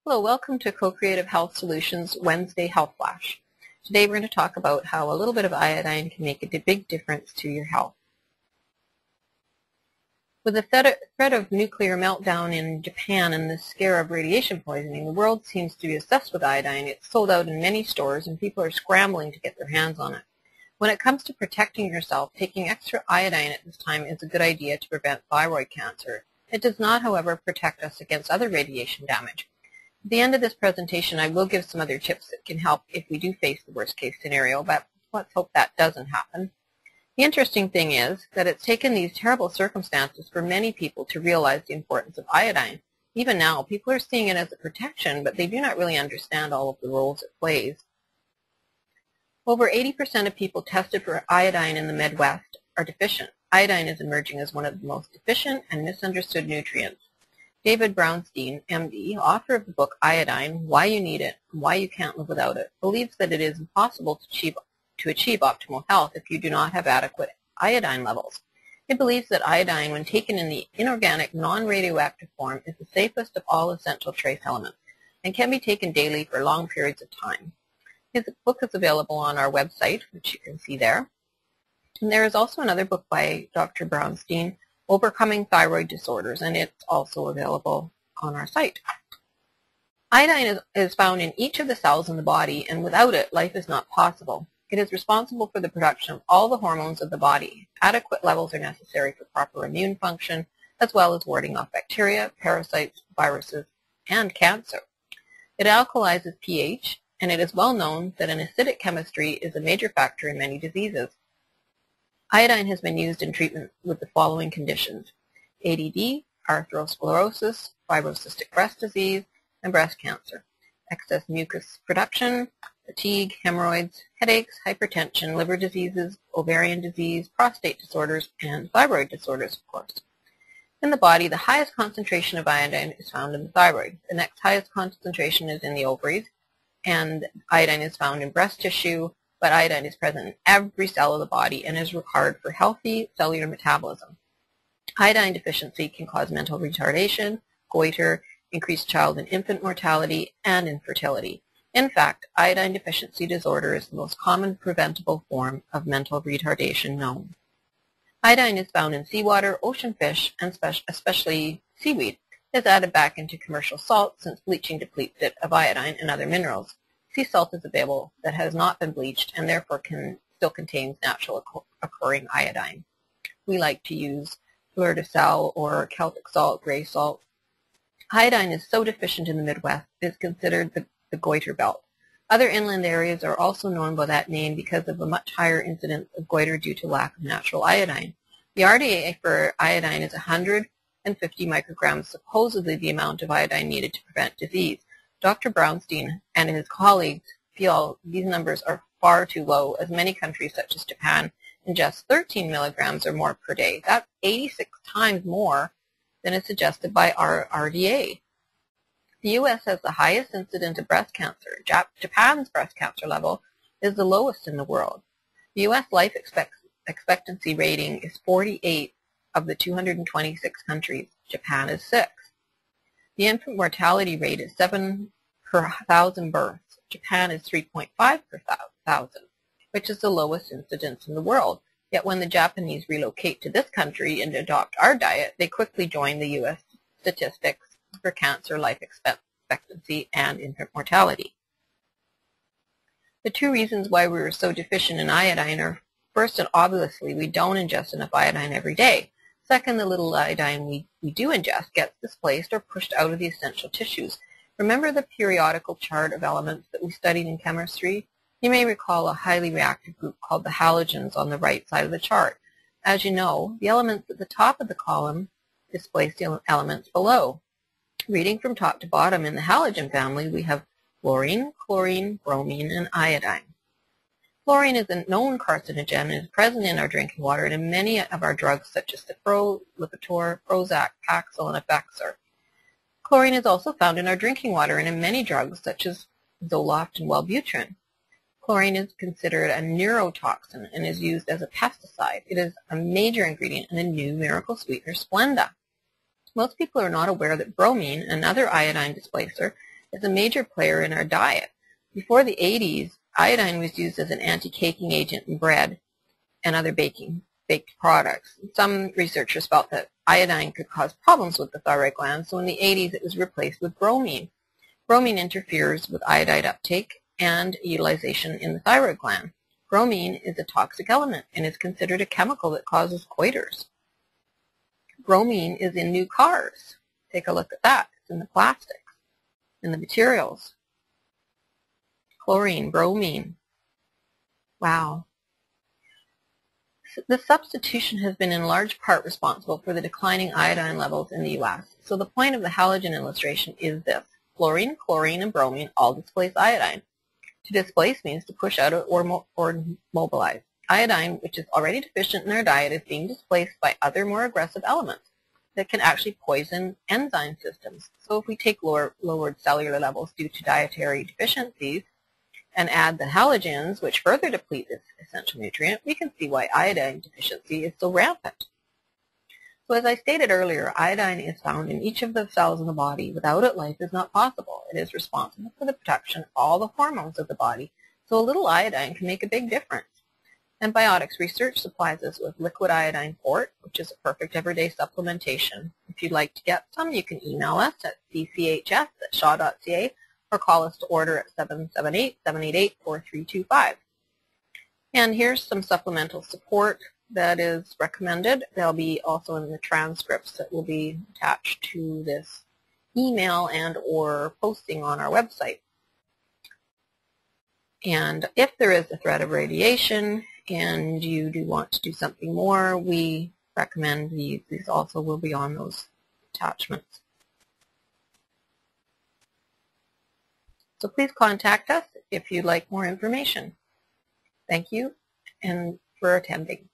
Hello, welcome to Co-Creative Health Solutions Wednesday Health Flash. Today we're going to talk about how a little bit of iodine can make a big difference to your health. With the threat of nuclear meltdown in Japan and the scare of radiation poisoning, the world seems to be obsessed with iodine. It's sold out in many stores and people are scrambling to get their hands on it. When it comes to protecting yourself, taking extra iodine at this time is a good idea to prevent thyroid cancer. It does not, however, protect us against other radiation damage. At the end of this presentation, I will give some other tips that can help if we do face the worst case scenario, but let's hope that doesn't happen. The interesting thing is that it's taken these terrible circumstances for many people to realize the importance of iodine. Even now, people are seeing it as a protection, but they do not really understand all of the roles it plays. Over 80% of people tested for iodine in the Midwest are deficient. Iodine is emerging as one of the most deficient and misunderstood nutrients. David Brownstein, MD, author of the book Iodine, Why You Need It and Why You Can't Live Without It, believes that it is impossible to achieve optimal health if you do not have adequate iodine levels. He believes that iodine, when taken in the inorganic, non-radioactive form, is the safest of all essential trace elements and can be taken daily for long periods of time. His book is available on our website, which you can see there. And there is also another book by Dr. Brownstein, Overcoming Thyroid Disorders, and it's also available on our site. Iodine is found in each of the cells in the body, and without it, life is not possible. It is responsible for the production of all the hormones of the body. Adequate levels are necessary for proper immune function, as well as warding off bacteria, parasites, viruses, and cancer. It alkalizes pH, and it is well known that an acidic chemistry is a major factor in many diseases. Iodine has been used in treatment with the following conditions: ADD, arthrosclerosis, fibrocystic breast disease, and breast cancer, excess mucus production, fatigue, hemorrhoids, headaches, hypertension, liver diseases, ovarian disease, prostate disorders, and thyroid disorders, of course. In the body, the highest concentration of iodine is found in the thyroid. The next highest concentration is in the ovaries, and iodine is found in breast tissue, but iodine is present in every cell of the body and is required for healthy cellular metabolism. Iodine deficiency can cause mental retardation, goiter, increased child and infant mortality, and infertility. In fact, iodine deficiency disorder is the most common preventable form of mental retardation known. Iodine is found in seawater, ocean fish, and especially seaweed. It is added back into commercial salt since bleaching depletes it of iodine and other minerals. Sea salt is available that has not been bleached and therefore still contains naturally occurring iodine. We like to use fleur de sel or Celtic salt, gray salt. Iodine is so deficient in the Midwest it is considered the goiter belt. Other inland areas are also known by that name because of a much higher incidence of goiter due to lack of natural iodine. The RDA for iodine is 150 micrograms, supposedly the amount of iodine needed to prevent disease. Dr. Brownstein and his colleagues feel these numbers are far too low, as many countries such as Japan ingest 13 milligrams or more per day. That's 86 times more than is suggested by our RDA. The U.S. has the highest incidence of breast cancer. Japan's breast cancer level is the lowest in the world. The U.S. life expectancy rating is 48 of the 226 countries. Japan is 6. The infant mortality rate is 7 per 1,000 births. Japan is 3.5 per 1,000, which is the lowest incidence in the world. Yet when the Japanese relocate to this country and adopt our diet, they quickly join the U.S. statistics for cancer, life expectancy, and infant mortality. The two reasons why we are so deficient in iodine are, first and obviously, we don't ingest enough iodine every day. Second, the little iodine we do ingest gets displaced or pushed out of the essential tissues. Remember the periodical chart of elements that we studied in chemistry? You may recall a highly reactive group called the halogens on the right side of the chart. As you know, the elements at the top of the column displace the elements below. Reading from top to bottom in the halogen family, we have fluorine, chlorine, bromine, and iodine. Fluorine is a known carcinogen and is present in our drinking water and in many of our drugs such as Cipro, Lipitor, Prozac, Paxil, and Effexor. Chlorine is also found in our drinking water and in many drugs such as Zoloft and Wellbutrin. Chlorine is considered a neurotoxin and is used as a pesticide. It is a major ingredient in the new miracle sweetener Splenda. Most people are not aware that bromine, another iodine displacer, is a major player in our diet. Before the 80s, iodine was used as an anti-caking agent in bread and other baked products. Some researchers felt that iodine could cause problems with the thyroid gland, so in the 80s it was replaced with bromine. Bromine interferes with iodide uptake and utilization in the thyroid gland. Bromine is a toxic element and is considered a chemical that causes goiters. Bromine is in new cars. Take a look at that. It's in the plastics, in the materials. Chlorine, bromine. Wow. The substitution has been in large part responsible for the declining iodine levels in the U.S. So the point of the halogen illustration is this. Fluorine, chlorine, and bromine all displace iodine. To displace means to push out or mobilize. Iodine, which is already deficient in our diet, is being displaced by other more aggressive elements that can actually poison enzyme systems. So if we take lowered cellular levels due to dietary deficiencies and add the halogens, which further deplete this essential nutrient, we can see why iodine deficiency is so rampant. So as I stated earlier, iodine is found in each of the cells in the body. Without it, life is not possible. It is responsible for the production of all the hormones of the body, so a little iodine can make a big difference. And Biotics Research supplies us with liquid iodine port, which is a perfect everyday supplementation. If you'd like to get some, you can email us at cchs@shaw.ca or call us to order at 778-788-4325. And here's some supplemental support that is recommended. They'll be also in the transcripts that will be attached to this email and or posting on our website. And if there is a threat of radiation and you do want to do something more, we recommend these. These also will be on those attachments. So please contact us if you'd like more information. Thank you and for attending.